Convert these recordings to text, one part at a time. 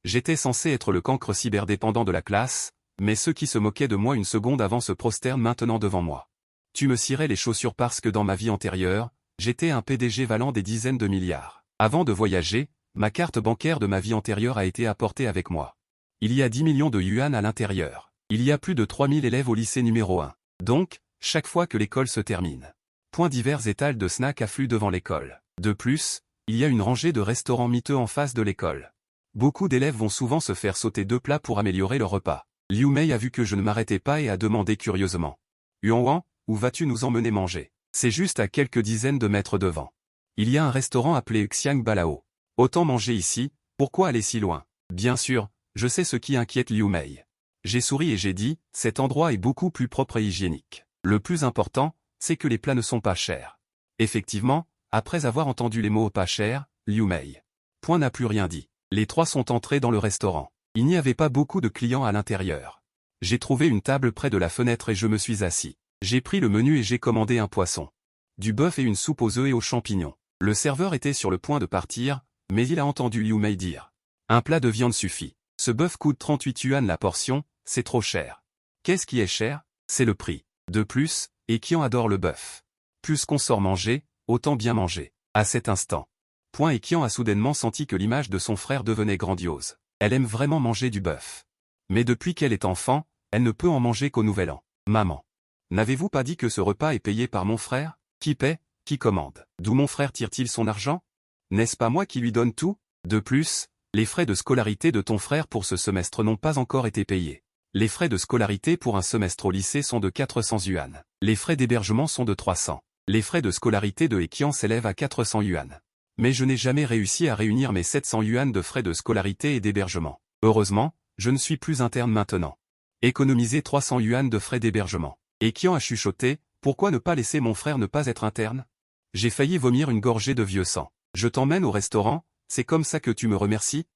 J'étais censé être le cancre cyberdépendant de la classe, mais ceux qui se moquaient de moi une seconde avant se prosternent maintenant devant moi. Tu me cirais les chaussures parce que dans ma vie antérieure, j'étais un PDG valant des dizaines de milliards. Avant de voyager, ma carte bancaire de ma vie antérieure a été apportée avec moi. Il y a 10 millions de yuan à l'intérieur. Il y a plus de 3000 élèves au lycée numéro 1. Donc, chaque fois que l'école se termine. Points divers étals de snacks affluent devant l'école. De plus, il y a une rangée de restaurants miteux en face de l'école. Beaucoup d'élèves vont souvent se faire sauter 2 plats pour améliorer leur repas. Liu Mei a vu que je ne m'arrêtais pas et a demandé curieusement. Yuan, où vas-tu nous emmener manger? C'est juste à quelques dizaines de mètres devant. Il y a un restaurant appelé Xiang Balao. Autant manger ici, pourquoi aller si loin? Bien sûr, je sais ce qui inquiète Liu Mei. J'ai souri et j'ai dit, cet endroit est beaucoup plus propre et hygiénique. Le plus important, c'est que les plats ne sont pas chers. Effectivement, après avoir entendu les mots pas cher, Liu Mei. Point n'a plus rien dit. Les 3 sont entrés dans le restaurant. Il n'y avait pas beaucoup de clients à l'intérieur. J'ai trouvé une table près de la fenêtre et je me suis assis. J'ai pris le menu et j'ai commandé un poisson. Du bœuf et une soupe aux œufs et aux champignons. Le serveur était sur le point de partir, mais il a entendu Liu Mei dire. Un plat de viande suffit. Ce bœuf coûte 38 yuan la portion, c'est trop cher. Qu'est-ce qui est cher? C'est le prix. De plus, Ekian adore le bœuf. Puisqu'on sort manger, autant bien manger. À cet instant. Ekian a soudainement senti que l'image de son frère devenait grandiose. Elle aime vraiment manger du bœuf. Mais depuis qu'elle est enfant, elle ne peut en manger qu'au Nouvel An. Maman. N'avez-vous pas dit que ce repas est payé par mon frère? Qui paie? Qui commande? D'où mon frère tire-t-il son argent? N'est-ce pas moi qui lui donne tout? De plus, les frais de scolarité de ton frère pour ce semestre n'ont pas encore été payés. Les frais de scolarité pour un semestre au lycée sont de 400 yuan. Les frais d'hébergement sont de 300. Les frais de scolarité de Ekian s'élèvent à 400 yuan. Mais je n'ai jamais réussi à réunir mes 700 yuan de frais de scolarité et d'hébergement. Heureusement, je ne suis plus interne maintenant. Économiser 300 yuan de frais d'hébergement. Ekian a chuchoté, pourquoi ne pas laisser mon frère ne pas être interne? J'ai failli vomir une gorgée de vieux sang. Je t'emmène au restaurant, c'est comme ça que tu me remercies?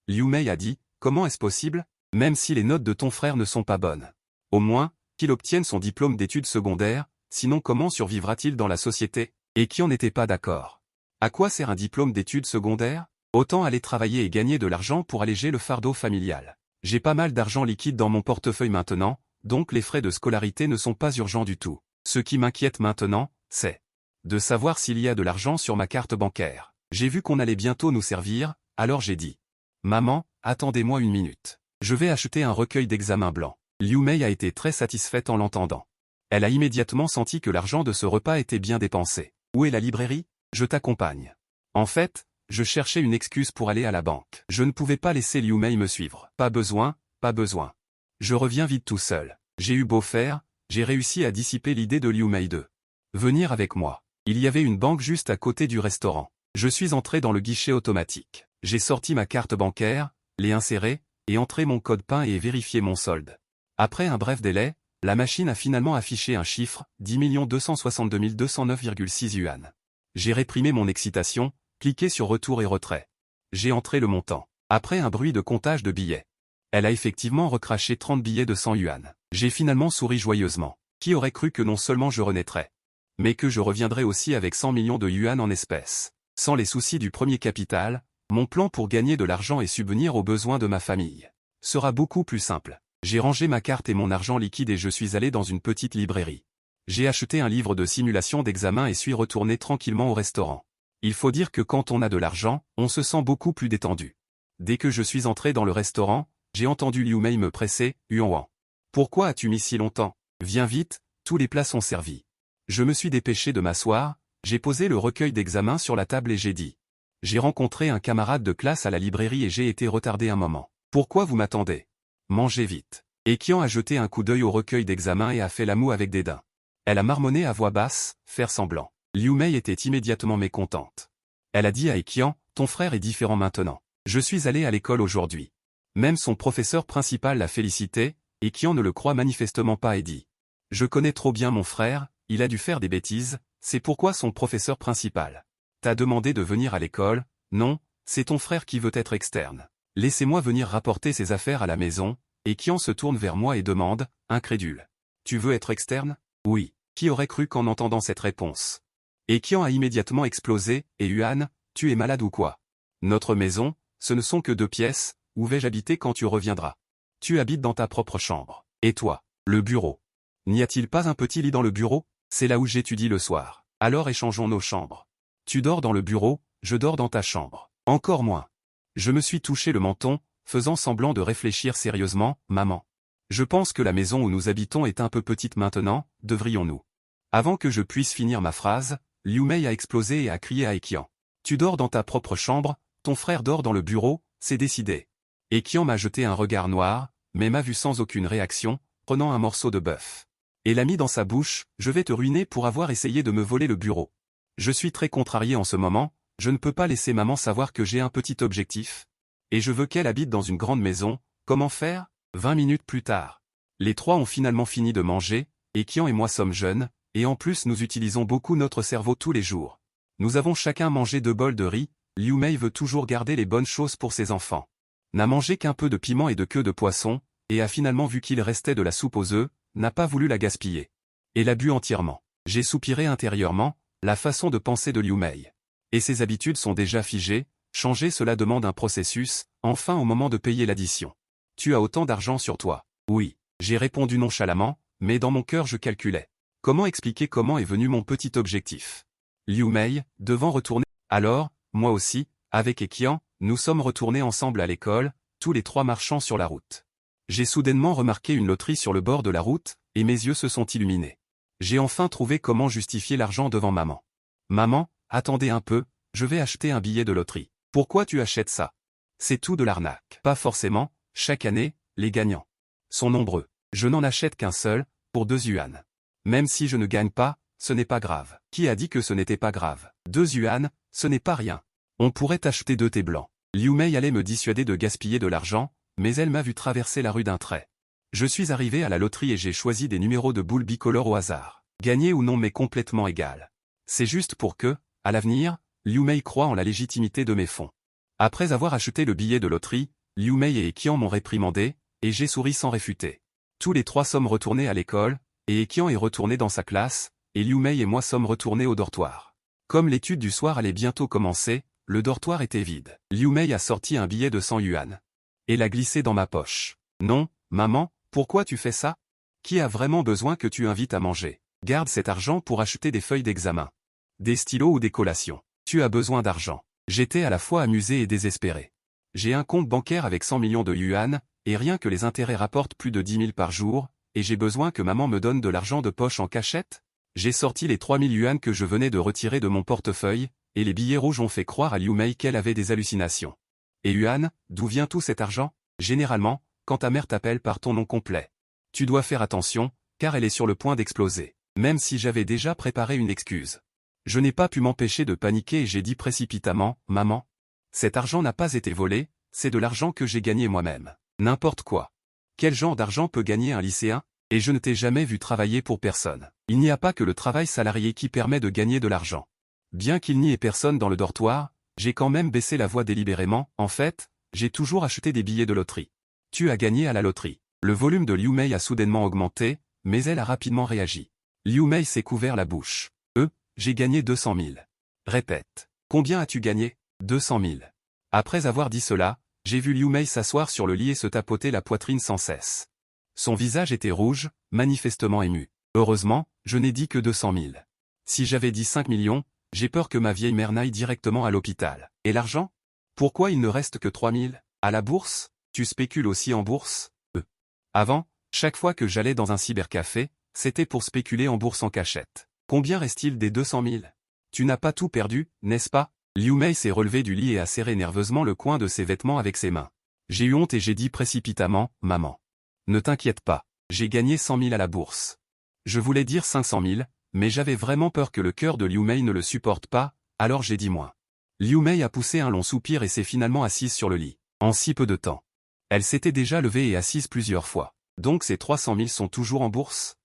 Liu Mei a dit, comment est-ce possible? Même si les notes de ton frère ne sont pas bonnes. Au moins, qu'il obtienne son diplôme d'études secondaires, sinon comment survivra-t-il dans la société? Ekian n'était pas d'accord. À quoi sert un diplôme d'études secondaires? Autant aller travailler et gagner de l'argent pour alléger le fardeau familial. J'ai pas mal d'argent liquide dans mon portefeuille maintenant, donc les frais de scolarité ne sont pas urgents du tout. Ce qui m'inquiète maintenant, c'est de savoir s'il y a de l'argent sur ma carte bancaire. J'ai vu qu'on allait bientôt nous servir, alors j'ai dit. Maman, attendez-moi une minute. Je vais acheter un recueil d'examens blancs. Liu Mei a été très satisfaite en l'entendant. Elle a immédiatement senti que l'argent de ce repas était bien dépensé. Où est la librairie? Je t'accompagne. En fait, je cherchais une excuse pour aller à la banque. Je ne pouvais pas laisser Liu Mei me suivre. Pas besoin, pas besoin. Je reviens vite tout seul. J'ai eu beau faire, j'ai réussi à dissiper l'idée de Liu Mei de venir avec moi. Il y avait une banque juste à côté du restaurant. Je suis entré dans le guichet automatique. J'ai sorti ma carte bancaire, l'ai insérée, et entré mon code PIN et vérifié mon solde. Après un bref délai, la machine a finalement affiché un chiffre, 10 262 209,6 yuan. J'ai réprimé mon excitation, cliqué sur retour et retrait. J'ai entré le montant. Après un bruit de comptage de billets. Elle a effectivement recraché 30 billets de 100 yuan. J'ai finalement souri joyeusement. Qui aurait cru que non seulement je renaîtrais, mais que je reviendrais aussi avec 100 millions de yuan en espèces. Sans les soucis du premier capital, mon plan pour gagner de l'argent et subvenir aux besoins de ma famille sera beaucoup plus simple. J'ai rangé ma carte et mon argent liquide et je suis allé dans une petite librairie. J'ai acheté un livre de simulation d'examen et suis retourné tranquillement au restaurant. Il faut dire que quand on a de l'argent, on se sent beaucoup plus détendu. Dès que je suis entré dans le restaurant, j'ai entendu Liu Mei me presser, Yuan. Pourquoi as-tu mis si longtemps? Viens vite, tous les plats sont servis. Je me suis dépêché de m'asseoir, j'ai posé le recueil d'examen sur la table et j'ai dit. J'ai rencontré un camarade de classe à la librairie et j'ai été retardé un moment. Pourquoi vous m'attendez? Mangez vite. Ekian a jeté un coup d'œil au recueil d'examen et a fait la moue avec dédain. Elle a marmonné à voix basse, faire semblant. Liu Mei était immédiatement mécontente. Elle a dit à Ekian, ton frère est différent maintenant. Je suis allé à l'école aujourd'hui. Même son professeur principal l'a félicité, Ekian ne le croit manifestement pas et dit. Je connais trop bien mon frère, il a dû faire des bêtises, c'est pourquoi son professeur principal t'a demandé de venir à l'école. Non, c'est ton frère qui veut être externe. Laissez-moi venir rapporter ses affaires à la maison, Ekian se tourne vers moi et demande, incrédule. Tu veux être externe? Oui. Qui aurait cru qu'en entendant cette réponse? Ekian a immédiatement explosé, et Yuan, tu es malade ou quoi? Notre maison, ce ne sont que 2 pièces, où vais-je habiter quand tu reviendras? Tu habites dans ta propre chambre. Et toi? Le bureau. N'y a-t-il pas un petit lit dans le bureau? C'est là où j'étudie le soir. Alors échangeons nos chambres. Tu dors dans le bureau, je dors dans ta chambre. Encore moins. Je me suis touché le menton, faisant semblant de réfléchir sérieusement, maman. Je pense que la maison où nous habitons est un peu petite maintenant, devrions-nous? Avant que je puisse finir ma phrase, Liu Mei a explosé et a crié à Eqian. Tu dors dans ta propre chambre, ton frère dort dans le bureau, c'est décidé. Eqian m'a jeté un regard noir, mais m'a vu sans aucune réaction, prenant un morceau de bœuf. Et l'a mis dans sa bouche, je vais te ruiner pour avoir essayé de me voler le bureau. Je suis très contrarié en ce moment, je ne peux pas laisser maman savoir que j'ai un petit objectif. Et je veux qu'elle habite dans une grande maison, comment faire? 20 minutes plus tard. Les trois ont finalement fini de manger, Eqian et moi sommes jeunes, et en plus nous utilisons beaucoup notre cerveau tous les jours. Nous avons chacun mangé 2 bols de riz, Liu Mei veut toujours garder les bonnes choses pour ses enfants. N'a mangé qu'un peu de piment et de queue de poisson, et a finalement vu qu'il restait de la soupe aux œufs, n'a pas voulu la gaspiller. Et l'a bu entièrement. J'ai soupiré intérieurement, la façon de penser de Liu Mei. Et ses habitudes sont déjà figées, changer cela demande un processus, enfin au moment de payer l'addition. Tu as autant d'argent sur toi? Oui. J'ai répondu nonchalamment, mais dans mon cœur je calculais. Comment expliquer comment est venu mon petit objectif? Liu Mei, devant retourner. Alors, moi aussi, avec Eqian, nous sommes retournés ensemble à l'école, tous les trois marchant sur la route. J'ai soudainement remarqué une loterie sur le bord de la route, et mes yeux se sont illuminés. J'ai enfin trouvé comment justifier l'argent devant maman. Maman, attendez un peu, je vais acheter un billet de loterie. Pourquoi tu achètes ça? C'est tout de l'arnaque. Pas forcément, chaque année, les gagnants sont nombreux. Je n'en achète qu'un seul, pour 2 yuan. Même si je ne gagne pas, ce n'est pas grave. Qui a dit que ce n'était pas grave? 2 yuan, ce n'est pas rien. On pourrait acheter 2 thés blancs. Liu Mei allait me dissuader de gaspiller de l'argent, mais elle m'a vu traverser la rue d'un trait. Je suis arrivé à la loterie et j'ai choisi des numéros de boules bicolores au hasard. Gagner ou non m'est complètement égal. C'est juste pour que, à l'avenir, Liu Mei croit en la légitimité de mes fonds. Après avoir acheté le billet de loterie, Liu Mei et Eqian m'ont réprimandé, et j'ai souri sans réfuter. Tous les trois sommes retournés à l'école, et Eqian est retourné dans sa classe, et Liu Mei et moi sommes retournés au dortoir. Comme l'étude du soir allait bientôt commencer, le dortoir était vide. Liu Mei a sorti un billet de 100 yuan. Et l'a glissé dans ma poche. Non, maman, pourquoi tu fais ça? Qui a vraiment besoin que tu invites à manger? Garde cet argent pour acheter des feuilles d'examen. Des stylos ou des collations. Tu as besoin d'argent. J'étais à la fois amusé et désespéré. J'ai un compte bancaire avec 100 millions de yuan, et rien que les intérêts rapportent plus de 10 000 par jour, et j'ai besoin que maman me donne de l'argent de poche en cachette? J'ai sorti les 3 000 yuan que je venais de retirer de mon portefeuille, et les billets rouges ont fait croire à Liu Mei qu'elle avait des hallucinations. Et Yuan, d'où vient tout cet argent? Généralement, quand ta mère t'appelle par ton nom complet. Tu dois faire attention, car elle est sur le point d'exploser. Même si j'avais déjà préparé une excuse. Je n'ai pas pu m'empêcher de paniquer et j'ai dit précipitamment, maman. Cet argent n'a pas été volé, c'est de l'argent que j'ai gagné moi-même. N'importe quoi. Quel genre d'argent peut gagner un lycéen? Et je ne t'ai jamais vu travailler pour personne. Il n'y a pas que le travail salarié qui permet de gagner de l'argent. Bien qu'il n'y ait personne dans le dortoir, j'ai quand même baissé la voix délibérément, en fait, j'ai toujours acheté des billets de loterie. Tu as gagné à la loterie. Le volume de Liu Mei a soudainement augmenté, mais elle a rapidement réagi. Liu Mei s'est couvert la bouche. J'ai gagné 200 000. Répète. Combien as-tu gagné? 200 000. Après avoir dit cela, j'ai vu Liu Mei s'asseoir sur le lit et se tapoter la poitrine sans cesse. Son visage était rouge, manifestement ému. Heureusement, je n'ai dit que 200 000. Si j'avais dit 5 millions, j'ai peur que ma vieille mère n'aille directement à l'hôpital. Et l'argent? Pourquoi il ne reste que 3 000? À la bourse? Tu spécules aussi en bourse? Avant, chaque fois que j'allais dans un cybercafé, c'était pour spéculer en bourse en cachette. Combien reste-t-il des 200 000? Tu n'as pas tout perdu, n'est-ce pas? Liu Mei s'est relevé du lit et a serré nerveusement le coin de ses vêtements avec ses mains. J'ai eu honte et j'ai dit précipitamment, maman. Ne t'inquiète pas, j'ai gagné 100 000 à la bourse. Je voulais dire 500 000, mais j'avais vraiment peur que le cœur de Liu Mei ne le supporte pas, alors j'ai dit moins. Liu Mei a poussé un long soupir et s'est finalement assise sur le lit. En si peu de temps. Elle s'était déjà levée et assise plusieurs fois. Donc ces 300 000 sont toujours en bourse?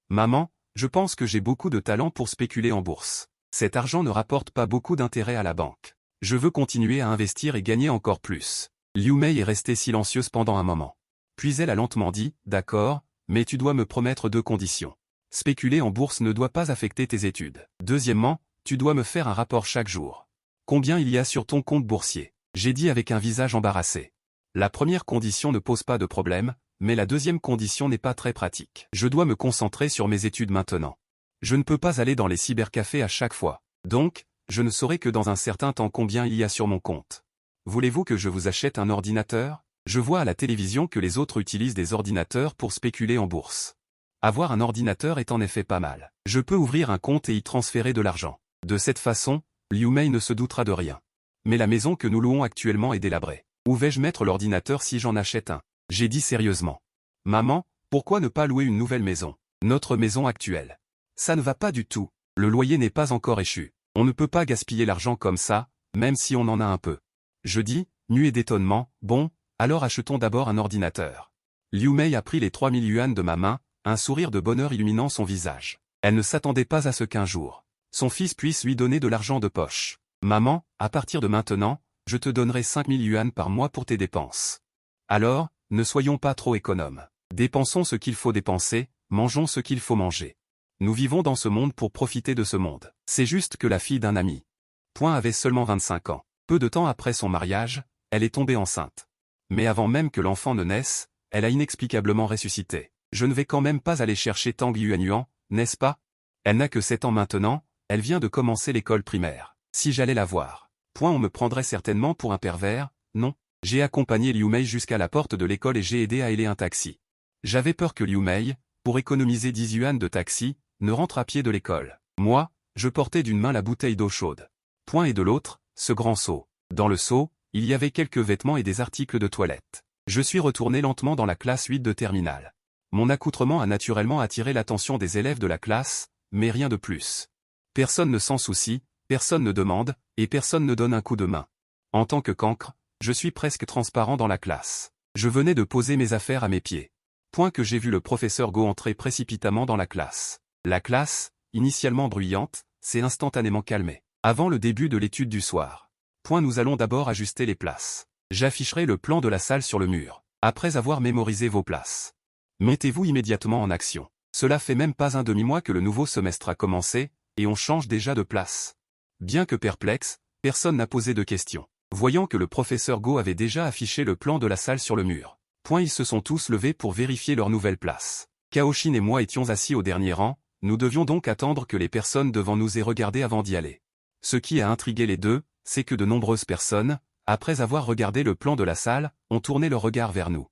Maman, je pense que j'ai beaucoup de talent pour spéculer en bourse. Cet argent ne rapporte pas beaucoup d'intérêt à la banque. Je veux continuer à investir et gagner encore plus. Liu Mei est restée silencieuse pendant un moment. Puis elle a lentement dit, d'accord, mais tu dois me promettre 2 conditions. Spéculer en bourse ne doit pas affecter tes études. Deuxièmement, tu dois me faire un rapport chaque jour. Combien il y a sur ton compte boursier? J'ai dit avec un visage embarrassé. La première condition ne pose pas de problème, mais la deuxième condition n'est pas très pratique. Je dois me concentrer sur mes études maintenant. Je ne peux pas aller dans les cybercafés à chaque fois. Donc, je ne saurai que dans un certain temps combien il y a sur mon compte. Voulez-vous que je vous achète un ordinateur? Je vois à la télévision que les autres utilisent des ordinateurs pour spéculer en bourse. Avoir un ordinateur est en effet pas mal. Je peux ouvrir un compte et y transférer de l'argent. De cette façon, Liu Mei ne se doutera de rien. Mais la maison que nous louons actuellement est délabrée. Où vais-je mettre l'ordinateur si j'en achète un? J'ai dit sérieusement. Maman, pourquoi ne pas louer une nouvelle maison? Notre maison actuelle. Ça ne va pas du tout. Le loyer n'est pas encore échu. On ne peut pas gaspiller l'argent comme ça, même si on en a un peu. Je dis, nuée d'étonnement, bon, alors achetons d'abord un ordinateur. Liu Mei a pris les 3000 yuan de ma main, un sourire de bonheur illuminant son visage. Elle ne s'attendait pas à ce qu'un jour, son fils puisse lui donner de l'argent de poche. Maman, à partir de maintenant, je te donnerai 5000 yuan par mois pour tes dépenses. Alors, ne soyons pas trop économes. Dépensons ce qu'il faut dépenser, mangeons ce qu'il faut manger. Nous vivons dans ce monde pour profiter de ce monde. C'est juste que la fille d'un ami. Point avait seulement 25 ans. Peu de temps après son mariage, elle est tombée enceinte. Mais avant même que l'enfant ne naisse, elle a inexplicablement ressuscité. Je ne vais quand même pas aller chercher Tang Yuanyuan, n'est-ce pas? Elle n'a que 7 ans maintenant, elle vient de commencer l'école primaire. Si j'allais la voir, on me prendrait certainement pour un pervers, non? J'ai accompagné Liu Mei jusqu'à la porte de l'école et j'ai aidé à héler un taxi. J'avais peur que Liu Mei, pour économiser 10 yuan de taxi, ne rentre à pied de l'école. Moi, je portais d'une main la bouteille d'eau chaude. Et de l'autre, ce grand seau. Dans le seau, il y avait quelques vêtements et des articles de toilette. Je suis retourné lentement dans la classe 8 de terminale. Mon accoutrement a naturellement attiré l'attention des élèves de la classe, mais rien de plus. Personne ne s'en soucie, personne ne demande, et personne ne donne un coup de main. En tant que cancre, je suis presque transparent dans la classe. Je venais de poser mes affaires à mes pieds. Que j'ai vu le professeur Go entrer précipitamment dans la classe. La classe, initialement bruyante, s'est instantanément calmée. Avant le début de l'étude du soir. Nous allons d'abord ajuster les places. J'afficherai le plan de la salle sur le mur. Après avoir mémorisé vos places, mettez-vous immédiatement en action. Cela fait même pas un demi-mois que le nouveau semestre a commencé, et on change déjà de place. Bien que perplexe, personne n'a posé de questions. Voyant que le professeur Go avait déjà affiché le plan de la salle sur le mur. Ils se sont tous levés pour vérifier leur nouvelle place. Kaoshin et moi étions assis au dernier rang, nous devions donc attendre que les personnes devant nous aient regardé avant d'y aller. Ce qui a intrigué les deux, c'est que de nombreuses personnes, après avoir regardé le plan de la salle, ont tourné leur regard vers nous.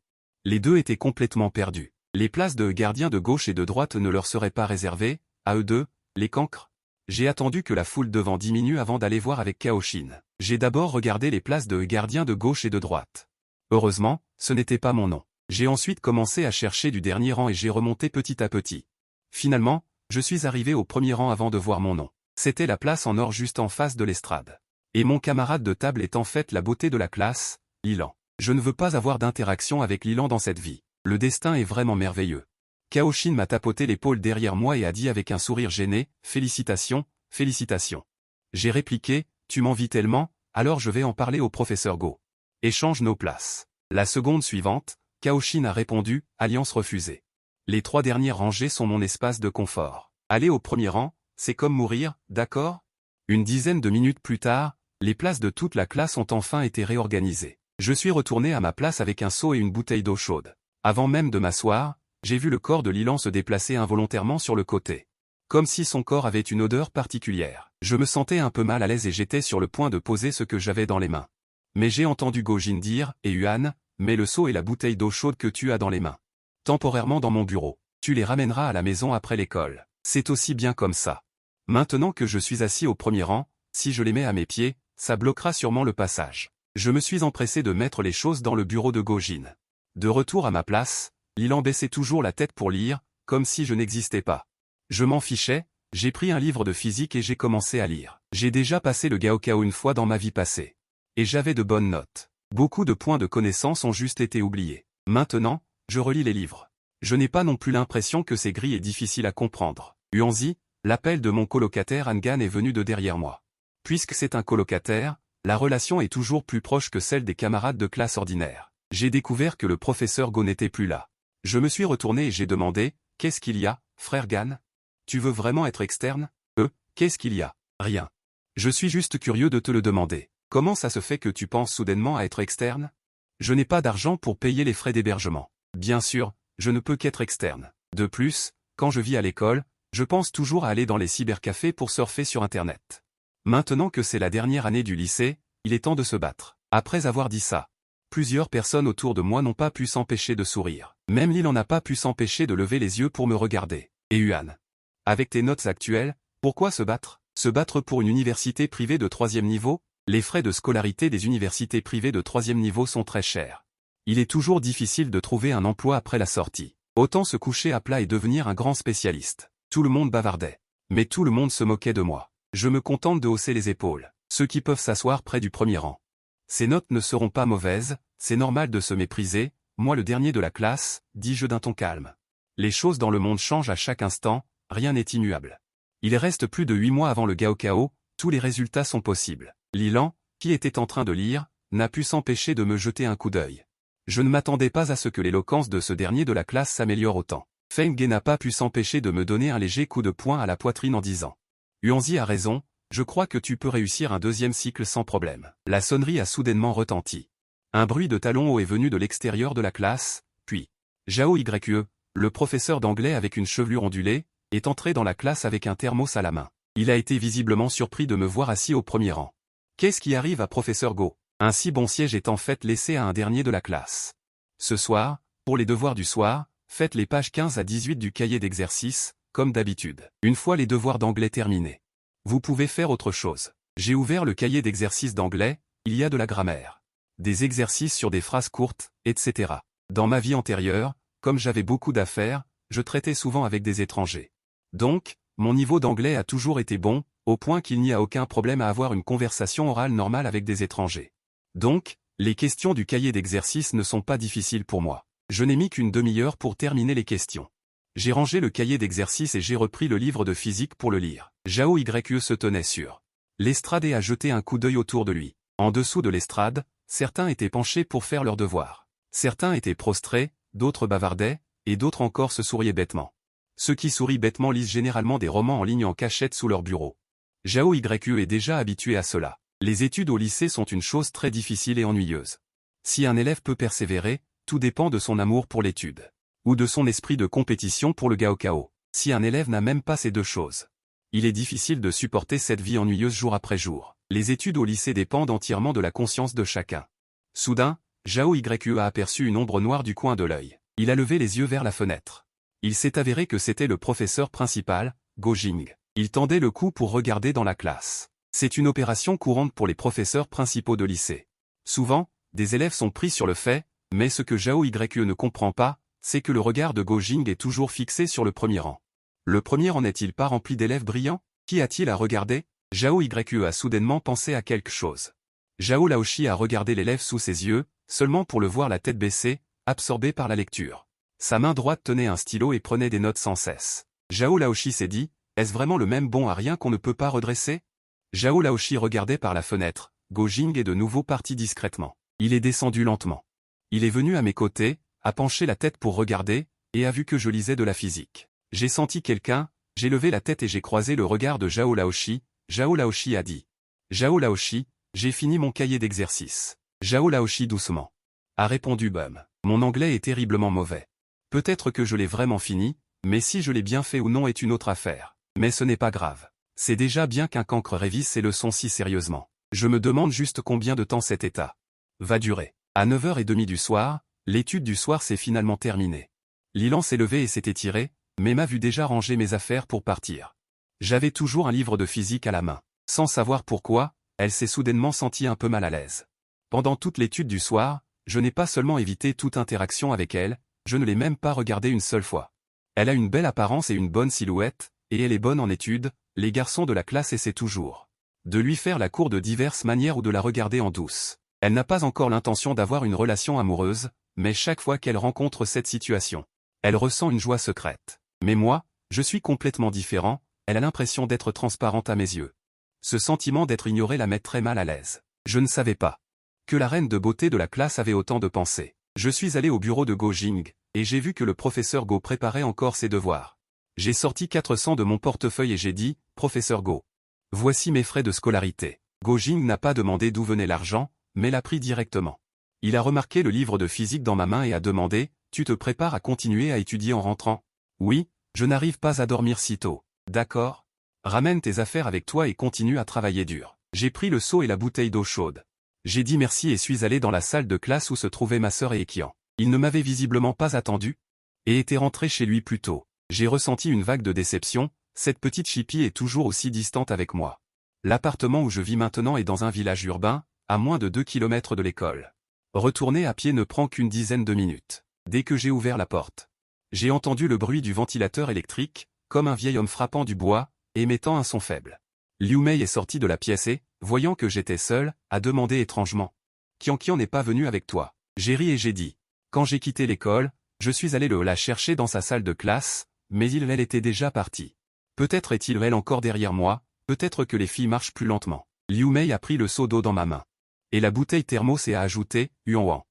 Les deux étaient complètement perdus. Les places de gardiens de gauche et de droite ne leur seraient pas réservées, à eux deux, les cancres. J'ai attendu que la foule devant diminue avant d'aller voir avec Kaoshin. J'ai d'abord regardé les places de gardiens de gauche et de droite. Heureusement, ce n'était pas mon nom. J'ai ensuite commencé à chercher du dernier rang et j'ai remonté petit à petit. Finalement, je suis arrivé au premier rang avant de voir mon nom. C'était la place en or juste en face de l'estrade. Et mon camarade de table est en fait la beauté de la classe, Lilan. Je ne veux pas avoir d'interaction avec Lilan dans cette vie. Le destin est vraiment merveilleux. Kaoshin m'a tapoté l'épaule derrière moi et a dit avec un sourire gêné, « Félicitations, félicitations. » J'ai répliqué, « Tu m'envies tellement, alors je vais en parler au professeur Go. Échange nos places. » La seconde suivante, Kaoshin a répondu, « Alliance refusée. » Les 3 dernières rangées sont mon espace de confort. Aller au premier rang, c'est comme mourir, d'accord? Une dizaine de minutes plus tard, les places de toute la classe ont enfin été réorganisées. Je suis retourné à ma place avec un seau et une bouteille d'eau chaude. Avant même de m'asseoir, j'ai vu le corps de Lilan se déplacer involontairement sur le côté. Comme si son corps avait une odeur particulière. Je me sentais un peu mal à l'aise et j'étais sur le point de poser ce que j'avais dans les mains. Mais j'ai entendu Gojin dire, « Et Yuan, mets le seau et la bouteille d'eau chaude que tu as dans les mains. Temporairement dans mon bureau. Tu les ramèneras à la maison après l'école. C'est aussi bien comme ça. Maintenant que je suis assis au premier rang, si je les mets à mes pieds, ça bloquera sûrement le passage. » Je me suis empressé de mettre les choses dans le bureau de Gojin. De retour à ma place, Lilan baissait toujours la tête pour lire, comme si je n'existais pas. Je m'en fichais, j'ai pris un livre de physique et j'ai commencé à lire. J'ai déjà passé le Gaokao une fois dans ma vie passée. Et j'avais de bonnes notes. Beaucoup de points de connaissance ont juste été oubliés. Maintenant, je relis les livres. Je n'ai pas non plus l'impression que c'est gris et difficile à comprendre. Huanzi, l'appel de mon colocataire Angan est venu de derrière moi. Puisque c'est un colocataire, la relation est toujours plus proche que celle des camarades de classe ordinaire. J'ai découvert que le professeur Go n'était plus là. Je me suis retourné et j'ai demandé, « Qu'est-ce qu'il y a, frère Gan? Tu veux vraiment être externe? Qu'est-ce qu'il y a? Rien. Je suis juste curieux de te le demander. Comment ça se fait que tu penses soudainement à être externe? Je n'ai pas d'argent pour payer les frais d'hébergement. Bien sûr, je ne peux qu'être externe. De plus, quand je vis à l'école, je pense toujours à aller dans les cybercafés pour surfer sur Internet. Maintenant que c'est la dernière année du lycée, il est temps de se battre. Après avoir dit ça, plusieurs personnes autour de moi n'ont pas pu s'empêcher de sourire. Même Lil n'a pas pu s'empêcher de lever les yeux pour me regarder. Et Yuan, avec tes notes actuelles, pourquoi se battre? Se battre pour une université privée de 3e niveau? Les frais de scolarité des universités privées de 3e niveau sont très chers. Il est toujours difficile de trouver un emploi après la sortie. Autant se coucher à plat et devenir un grand spécialiste. Tout le monde bavardait. Mais tout le monde se moquait de moi. Je me contente de hausser les épaules. Ceux qui peuvent s'asseoir près du premier rang. Ces notes ne seront pas mauvaises, c'est normal de se mépriser, moi le dernier de la classe, dis-je d'un ton calme. Les choses dans le monde changent à chaque instant, rien n'est immuable. Il reste plus de 8 mois avant le Gaokao, tous les résultats sont possibles. Lilan, qui était en train de lire, n'a pu s'empêcher de me jeter un coup d'œil. Je ne m'attendais pas à ce que l'éloquence de ce dernier de la classe s'améliore autant. Feng Ge n'a pas pu s'empêcher de me donner un léger coup de poing à la poitrine en disant « Yuanzi a raison, je crois que tu peux réussir un 2e cycle sans problème. » La sonnerie a soudainement retenti. Un bruit de talons hauts est venu de l'extérieur de la classe, puis Zhao Yue, le professeur d'anglais avec une chevelure ondulée, est entré dans la classe avec un thermos à la main. Il a été visiblement surpris de me voir assis au premier rang. Qu'est-ce qui arrive à professeur Go? Un si bon siège est en fait laissé à un dernier de la classe. Ce soir, pour les devoirs du soir, faites les pages 15 à 18 du cahier d'exercice, comme d'habitude. Une fois les devoirs d'anglais terminés, vous pouvez faire autre chose. J'ai ouvert le cahier d'exercice d'anglais, il y a de la grammaire, des exercices sur des phrases courtes, etc. Dans ma vie antérieure, comme j'avais beaucoup d'affaires, je traitais souvent avec des étrangers. Donc, mon niveau d'anglais a toujours été bon, au point qu'il n'y a aucun problème à avoir une conversation orale normale avec des étrangers. Donc, les questions du cahier d'exercice ne sont pas difficiles pour moi. Je n'ai mis qu'une demi-heure pour terminer les questions. J'ai rangé le cahier d'exercice et j'ai repris le livre de physique pour le lire. Zhao Yue se tenait sur l'estrade et a jeté un coup d'œil autour de lui. En dessous de l'estrade, certains étaient penchés pour faire leurs devoirs. Certains étaient prostrés, d'autres bavardaient, et d'autres encore se souriaient bêtement. Ceux qui sourient bêtement lisent généralement des romans en ligne en cachette sous leur bureau. Zhao Yue est déjà habitué à cela. Les études au lycée sont une chose très difficile et ennuyeuse. Si un élève peut persévérer, tout dépend de son amour pour l'étude. Ou de son esprit de compétition pour le Gaokao. Si un élève n'a même pas ces deux choses, il est difficile de supporter cette vie ennuyeuse jour après jour. Les études au lycée dépendent entièrement de la conscience de chacun. Soudain, Zhao Yue a aperçu une ombre noire du coin de l'œil. Il a levé les yeux vers la fenêtre. Il s'est avéré que c'était le professeur principal, Go Jing. Il tendait le cou pour regarder dans la classe. C'est une opération courante pour les professeurs principaux de lycée. Souvent, des élèves sont pris sur le fait, mais ce que Zhao Yue ne comprend pas, c'est que le regard de Go Jing est toujours fixé sur le premier rang. Le premier rang n'est-il pas rempli d'élèves brillants? Qui a-t-il à regarder? Zhao Yue a soudainement pensé à quelque chose. Zhao Laoshi a regardé l'élève sous ses yeux, seulement pour le voir la tête baissée, absorbé par la lecture. Sa main droite tenait un stylo et prenait des notes sans cesse. Zhao Laoshi s'est dit, est-ce vraiment le même bon à rien qu'on ne peut pas redresser? Zhao Laoshi regardait par la fenêtre, Go Jing est de nouveau parti discrètement. Il est descendu lentement. Il est venu à mes côtés, a penché la tête pour regarder, et a vu que je lisais de la physique. J'ai senti quelqu'un, j'ai levé la tête et j'ai croisé le regard de Zhao Laoshi. Zhao Laoshi a dit. Zhao Laoshi, j'ai fini mon cahier d'exercice. Zhao Laoshi doucement a répondu Bum. Mon anglais est terriblement mauvais. Peut-être que je l'ai vraiment fini, mais si je l'ai bien fait ou non est une autre affaire. Mais ce n'est pas grave. C'est déjà bien qu'un cancre révise ses leçons si sérieusement. Je me demande juste combien de temps cet état va durer. À 9h30 du soir, l'étude du soir s'est finalement terminée. Lilan s'est levé et s'est étiré, mais m'a vu déjà ranger mes affaires pour partir. J'avais toujours un livre de physique à la main. Sans savoir pourquoi, elle s'est soudainement sentie un peu mal à l'aise. Pendant toute l'étude du soir, je n'ai pas seulement évité toute interaction avec elle, je ne l'ai même pas regardée une seule fois. Elle a une belle apparence et une bonne silhouette, et elle est bonne en études, les garçons de la classe essaient toujours de lui faire la cour de diverses manières ou de la regarder en douce. Elle n'a pas encore l'intention d'avoir une relation amoureuse, mais chaque fois qu'elle rencontre cette situation, elle ressent une joie secrète. Mais moi, je suis complètement différent, elle a l'impression d'être transparente à mes yeux. Ce sentiment d'être ignoré la met très mal à l'aise. Je ne savais pas que la reine de beauté de la classe avait autant de pensées. Je suis allé au bureau de Go Jing, et j'ai vu que le professeur Go préparait encore ses devoirs. J'ai sorti 400 de mon portefeuille et j'ai dit, « Professeur Go, voici mes frais de scolarité. » Go Jing n'a pas demandé d'où venait l'argent, mais l'a pris directement. Il a remarqué le livre de physique dans ma main et a demandé, « Tu te prépares à continuer à étudier en rentrant ?»« Oui, je n'arrive pas à dormir si tôt. »« D'accord. Ramène tes affaires avec toi et continue à travailler dur. » J'ai pris le seau et la bouteille d'eau chaude. J'ai dit merci et suis allé dans la salle de classe où se trouvaient ma sœur et Ekian. Il ne m'avait visiblement pas attendu et était rentré chez lui plus tôt. J'ai ressenti une vague de déception, cette petite chipie est toujours aussi distante avec moi. L'appartement où je vis maintenant est dans un village urbain, à moins de 2 kilomètres de l'école. Retourner à pied ne prend qu'une dizaine de minutes. Dès que j'ai ouvert la porte, j'ai entendu le bruit du ventilateur électrique, comme un vieil homme frappant du bois, émettant un son faible. Liu Mei est sorti de la pièce et, voyant que j'étais seul, a demandé étrangement. « Qian n'est pas venu avec toi ?» J'ai ri et j'ai dit. Quand j'ai quitté l'école, je suis allé la chercher dans sa salle de classe, mais elle était déjà partie. Peut-être est-il elle encore derrière moi, peut-être que les filles marchent plus lentement. Liu Mei a pris le seau d'eau dans ma main. Et la bouteille thermos et a ajouté, « Yuan.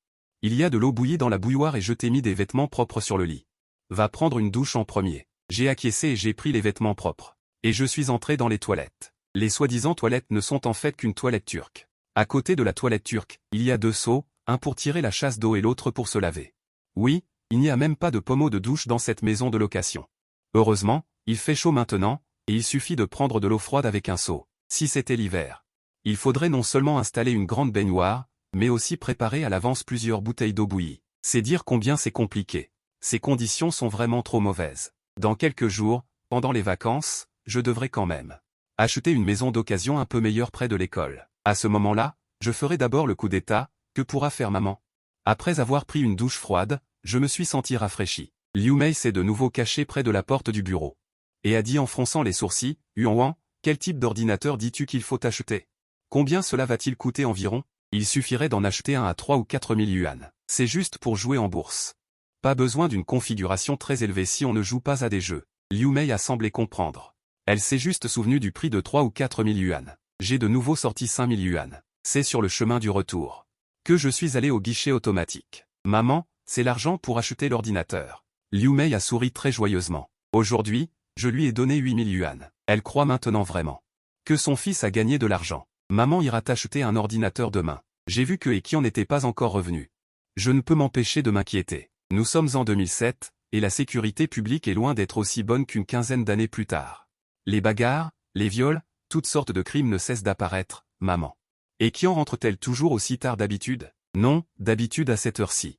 Il y a de l'eau bouillie dans la bouilloire et je t'ai mis des vêtements propres sur le lit. Va prendre une douche en premier. » J'ai acquiescé et j'ai pris les vêtements propres. Et je suis entré dans les toilettes. Les soi-disant toilettes ne sont en fait qu'une toilette turque. À côté de la toilette turque, il y a 2 seaux, un pour tirer la chasse d'eau et l'autre pour se laver. Oui, il n'y a même pas de pommeau de douche dans cette maison de location. Heureusement, il fait chaud maintenant, et il suffit de prendre de l'eau froide avec un seau. Si c'était l'hiver, il faudrait non seulement installer une grande baignoire, mais aussi préparer à l'avance plusieurs bouteilles d'eau bouillie. C'est dire combien c'est compliqué. Ces conditions sont vraiment trop mauvaises. Dans quelques jours, pendant les vacances, je devrais quand même acheter une maison d'occasion un peu meilleure près de l'école. À ce moment-là, je ferai d'abord le coup d'état, que pourra faire maman. Après avoir pris une douche froide, je me suis senti rafraîchi. Liu Mei s'est de nouveau caché près de la porte du bureau. Et a dit en fronçant les sourcils, « Yuan, quel type d'ordinateur dis-tu qu'il faut acheter? Combien cela va-t-il coûter environ? Il suffirait d'en acheter un à 3 ou 4 000 yuan. C'est juste pour jouer en bourse. Pas besoin d'une configuration très élevée si on ne joue pas à des jeux. » Liu Mei a semblé comprendre. Elle s'est juste souvenue du prix de 3 ou 4 000 yuan. J'ai de nouveau sorti 5 000 yuan. C'est sur le chemin du retour que je suis allé au guichet automatique. Maman, c'est l'argent pour acheter l'ordinateur. Liu Mei a souri très joyeusement. Aujourd'hui, je lui ai donné 8 000 yuan. Elle croit maintenant vraiment que son fils a gagné de l'argent. Maman ira t'acheter un ordinateur demain. J'ai vu que Ekian n'était pas encore revenu. Je ne peux m'empêcher de m'inquiéter. Nous sommes en 2007, et la sécurité publique est loin d'être aussi bonne qu'une quinzaine d'années plus tard. Les bagarres, les viols, toutes sortes de crimes ne cessent d'apparaître, maman. Ekian rentre-t-elle toujours aussi tard d'habitude? Non, d'habitude à cette heure-ci.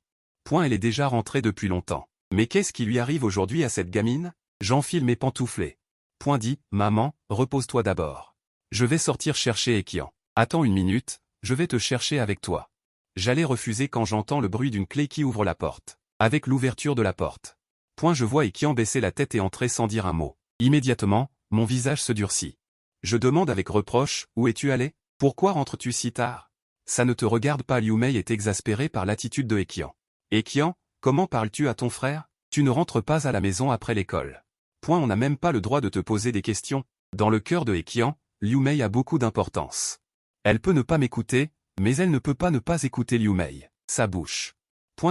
Elle est déjà rentrée depuis longtemps. Mais qu'est-ce qui lui arrive aujourd'hui à cette gamine? J'enfile mes pantouflés. Dit, maman, repose-toi d'abord. Je vais sortir chercher Ekian. Attends une minute, je vais te chercher avec toi. J'allais refuser quand j'entends le bruit d'une clé qui ouvre la porte. Avec l'ouverture de la porte. Je vois Ekian baisser la tête et entrer sans dire un mot. Immédiatement, mon visage se durcit. Je demande avec reproche, où es-tu allé? Pourquoi rentres-tu si tard? Ça ne te regarde pas. Liu Mei est exaspéré par l'attitude de Ekian. Ekian, comment parles-tu à ton frère? Tu ne rentres pas à la maison après l'école. On n'a même pas le droit de te poser des questions. Dans le cœur de Ekian, Liu Mei a beaucoup d'importance. Elle peut ne pas m'écouter, mais elle ne peut pas ne pas écouter Liu Mei. Sa bouche.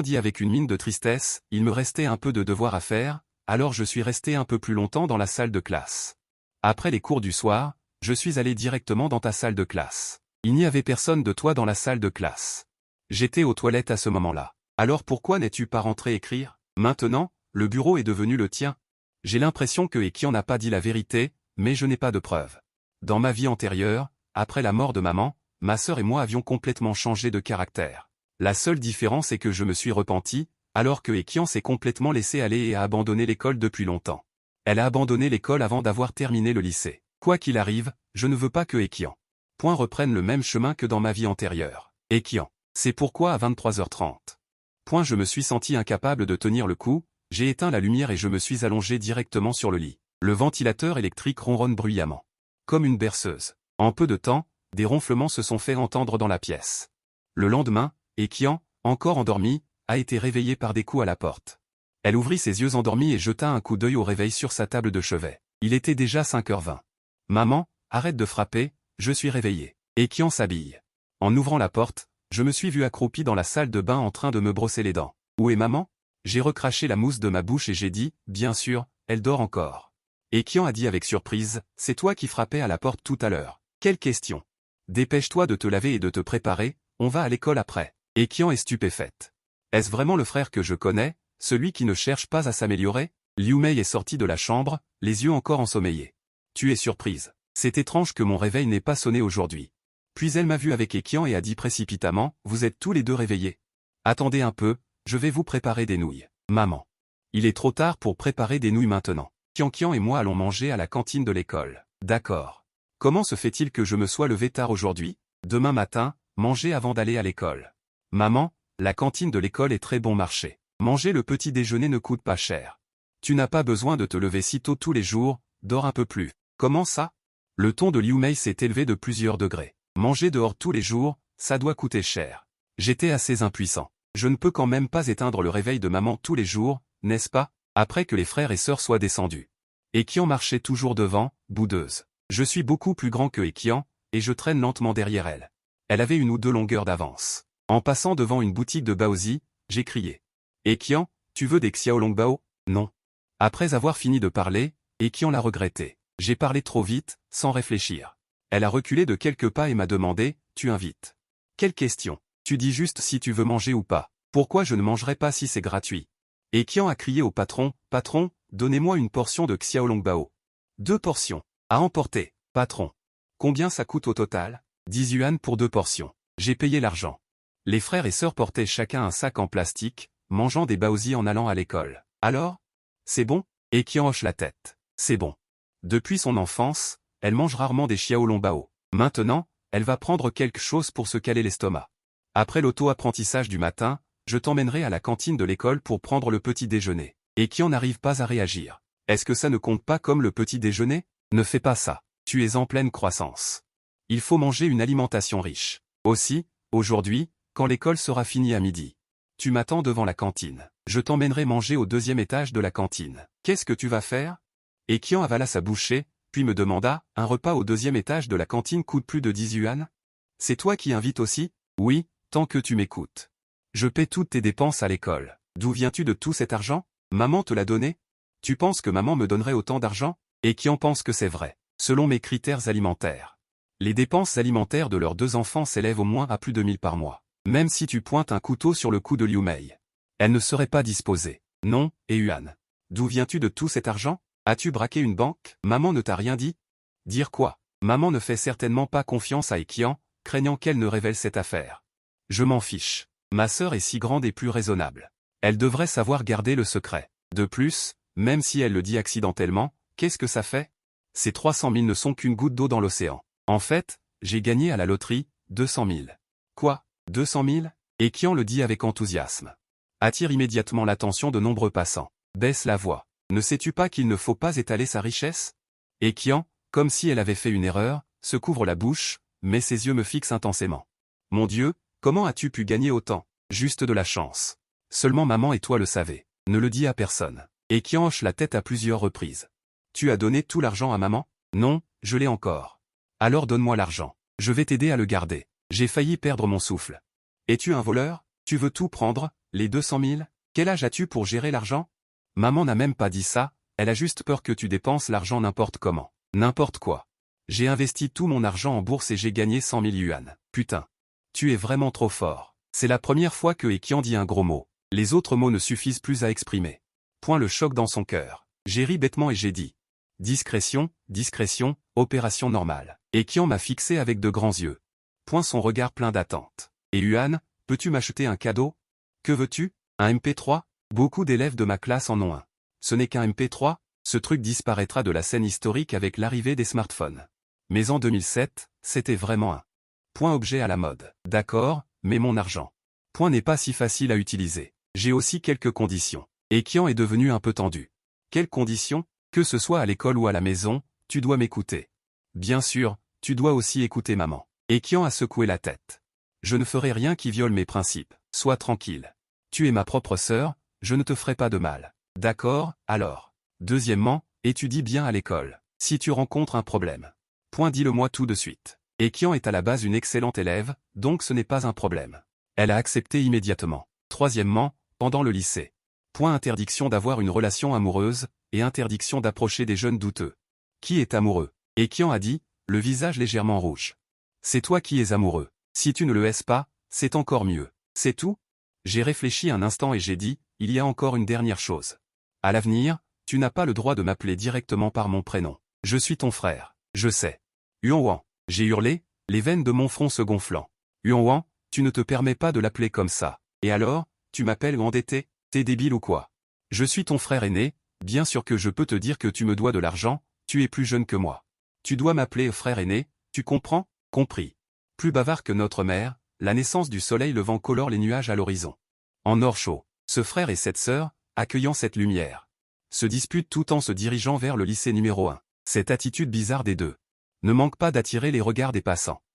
Dit avec une mine de tristesse, il me restait un peu de devoir à faire, alors je suis resté un peu plus longtemps dans la salle de classe. Après les cours du soir, je suis allé directement dans ta salle de classe. Il n'y avait personne de toi dans la salle de classe. J'étais aux toilettes à ce moment-là. Alors pourquoi n'es-tu pas rentré écrire? Maintenant, le bureau est devenu le tien. J'ai l'impression que Ekian n'a pas dit la vérité, mais je n'ai pas de preuves. Dans ma vie antérieure, après la mort de maman, ma sœur et moi avions complètement changé de caractère. La seule différence est que je me suis repenti, alors que Ekian s'est complètement laissé aller et a abandonné l'école depuis longtemps. Elle a abandonné l'école avant d'avoir terminé le lycée. Quoi qu'il arrive, je ne veux pas que Ekian reprenne le même chemin que dans ma vie antérieure. Ekian. C'est pourquoi à 23h30. Je me suis senti incapable de tenir le coup, j'ai éteint la lumière et je me suis allongé directement sur le lit. Le ventilateur électrique ronronne bruyamment. Comme une berceuse. En peu de temps, des ronflements se sont fait entendre dans la pièce. Le lendemain, Ekian, encore endormi, a été réveillé par des coups à la porte. Elle ouvrit ses yeux endormis et jeta un coup d'œil au réveil sur sa table de chevet. Il était déjà 5h20. Maman, arrête de frapper, je suis réveillé. Ekian s'habille. En ouvrant la porte, je me suis vu accroupi dans la salle de bain en train de me brosser les dents. Où est maman? J'ai recraché la mousse de ma bouche et j'ai dit, bien sûr, elle dort encore. Ekian a dit avec surprise, c'est toi qui frappais à la porte tout à l'heure. Quelle question? Dépêche-toi de te laver et de te préparer, on va à l'école après. Et Qian est stupéfaite. Est-ce vraiment le frère que je connais, celui qui ne cherche pas à s'améliorer? Liu Mei est sortie de la chambre, les yeux encore ensommeillés. Tu es surprise. C'est étrange que mon réveil n'ait pas sonné aujourd'hui. Puis elle m'a vu avec Qian et a dit précipitamment, vous êtes tous les deux réveillés. Attendez un peu, je vais vous préparer des nouilles. Maman. Il est trop tard pour préparer des nouilles maintenant. Qian et moi allons manger à la cantine de l'école. D'accord. Comment se fait-il que je me sois levé tard aujourd'hui? Demain matin, manger avant d'aller à l'école. Maman, la cantine de l'école est très bon marché. Manger le petit déjeuner ne coûte pas cher. Tu n'as pas besoin de te lever si tôt tous les jours, dors un peu plus. Comment ça? Le ton de Liu Mei s'est élevé de plusieurs degrés. Manger dehors tous les jours, ça doit coûter cher. J'étais assez impuissant. Je ne peux quand même pas éteindre le réveil de maman tous les jours, n'est-ce pas? Après que les frères et sœurs soient descendus. Qian marchait toujours devant, boudeuse. Je suis beaucoup plus grand que Qian, et je traîne lentement derrière elle. Elle avait 1 ou 2 longueurs d'avance. En passant devant une boutique de baozi, j'ai crié. Qian, tu veux des xiaolongbao? Non. Après avoir fini de parler, Qian l'a regretté. J'ai parlé trop vite, sans réfléchir. Elle a reculé de quelques pas et m'a demandé, tu invites? Quelle question? Tu dis juste si tu veux manger ou pas. Pourquoi je ne mangerai pas si c'est gratuit? Qian a crié au patron, patron, donnez-moi une portion de xiaolongbao. 2 portions. À emporter, patron. Combien ça coûte au total? 10 yuan pour 2 portions. J'ai payé l'argent. Les frères et sœurs portaient chacun un sac en plastique, mangeant des baozi en allant à l'école. Alors? C'est bon? Qian hoche la tête. C'est bon. Depuis son enfance, elle mange rarement des xiaolongbao. Maintenant, elle va prendre quelque chose pour se caler l'estomac. Après l'auto-apprentissage du matin, je t'emmènerai à la cantine de l'école pour prendre le petit déjeuner. Qian n'arrive pas à réagir. Est-ce que ça ne compte pas comme le petit déjeuner? Ne fais pas ça. Tu es en pleine croissance. Il faut manger une alimentation riche. Aussi, aujourd'hui, quand l'école sera finie à midi. Tu m'attends devant la cantine. Je t'emmènerai manger au 2e étage de la cantine. Qu'est-ce que tu vas faire? Qian avala sa bouchée, puis me demanda, un repas au 2e étage de la cantine coûte plus de 10 yuan? C'est toi qui invites aussi? Oui, tant que tu m'écoutes. Je paie toutes tes dépenses à l'école. D'où viens-tu de tout cet argent? Maman te l'a donné? Tu penses que maman me donnerait autant d'argent? Qian pense que c'est vrai. Selon mes critères alimentaires. Les dépenses alimentaires de leurs 2 enfants s'élèvent au moins à plus de 1000 par mois. Même si tu pointes un couteau sur le cou de Liu Mei. Elle ne serait pas disposée. Non, Yuan. D'où viens-tu de tout cet argent? As-tu braqué une banque? Maman ne t'a rien dit? Dire quoi? Maman ne fait certainement pas confiance à Qian, craignant qu'elle ne révèle cette affaire. Je m'en fiche. Ma sœur est si grande et plus raisonnable. Elle devrait savoir garder le secret. De plus, même si elle le dit accidentellement, qu'est-ce que ça fait? Ces 300 000 ne sont qu'une goutte d'eau dans l'océan. En fait, j'ai gagné à la loterie, 200 000. Quoi? 200 000? Qian le dit avec enthousiasme. Attire immédiatement l'attention de nombreux passants. Baisse la voix. Ne sais-tu pas qu'il ne faut pas étaler sa richesse? Qian, comme si elle avait fait une erreur, se couvre la bouche, mais ses yeux me fixent intensément. Mon Dieu, comment as-tu pu gagner autant? Juste de la chance. Seulement maman et toi le savez. Ne le dis à personne. Qian hoche la tête à plusieurs reprises. Tu as donné tout l'argent à maman? Non, je l'ai encore. Alors donne-moi l'argent. Je vais t'aider à le garder. J'ai failli perdre mon souffle. Es-tu un voleur? Tu veux tout prendre, les 200 000? Quel âge as-tu pour gérer l'argent? Maman n'a même pas dit ça, elle a juste peur que tu dépenses l'argent n'importe comment. N'importe quoi. J'ai investi tout mon argent en bourse et j'ai gagné 100 000 yuan. Putain. Tu es vraiment trop fort. C'est la première fois que Qian dit un gros mot. Les autres mots ne suffisent plus à exprimer. Point le choc dans son cœur. J'ai ri bêtement et j'ai dit. Discrétion, discrétion, opération normale. Qian m'a fixé avec de grands yeux. Point son regard plein d'attente. Et Yuan, peux-tu m'acheter un cadeau? Que veux-tu? Un MP3? Beaucoup d'élèves de ma classe en ont un. Ce n'est qu'un MP3, ce truc disparaîtra de la scène historique avec l'arrivée des smartphones. Mais en 2007, c'était vraiment un point objet à la mode. D'accord, mais mon argent. Point n'est pas si facile à utiliser. J'ai aussi quelques conditions. Qian est devenu un peu tendu. Quelles conditions? Que ce soit à l'école ou à la maison, tu dois m'écouter. Bien sûr, tu dois aussi écouter maman. Qian a secoué la tête. Je ne ferai rien qui viole mes principes. Sois tranquille. Tu es ma propre sœur, je ne te ferai pas de mal. D'accord, alors. Deuxièmement, étudie bien à l'école. Si tu rencontres un problème. Point dis-le-moi tout de suite. Qian est à la base une excellente élève, donc ce n'est pas un problème. Elle a accepté immédiatement. Troisièmement, pendant le lycée. Point interdiction d'avoir une relation amoureuse, et interdiction d'approcher des jeunes douteux. Qui est amoureux? Qian a dit, le visage légèrement rouge. C'est toi qui es amoureux. Si tu ne le es pas, c'est encore mieux. C'est tout? J'ai réfléchi un instant et j'ai dit, il y a encore une dernière chose. À l'avenir, tu n'as pas le droit de m'appeler directement par mon prénom. Je suis ton frère, je sais. Huan-Wan. J'ai hurlé, les veines de mon front se gonflant. Huan-Wan, tu ne te permets pas de l'appeler comme ça. Et alors, tu m'appelles endetté? T'es débile ou quoi? Je suis ton frère aîné, bien sûr que je peux te dire que tu me dois de l'argent, tu es plus jeune que moi. Tu dois m'appeler frère aîné, tu comprends? Compris. Plus bavard que notre mère, la naissance du soleil levant colore les nuages à l'horizon. En or chaud, ce frère et cette sœur, accueillant cette lumière, se disputent tout en se dirigeant vers le lycée numéro 1. Cette attitude bizarre des deux ne manque pas d'attirer les regards des passants.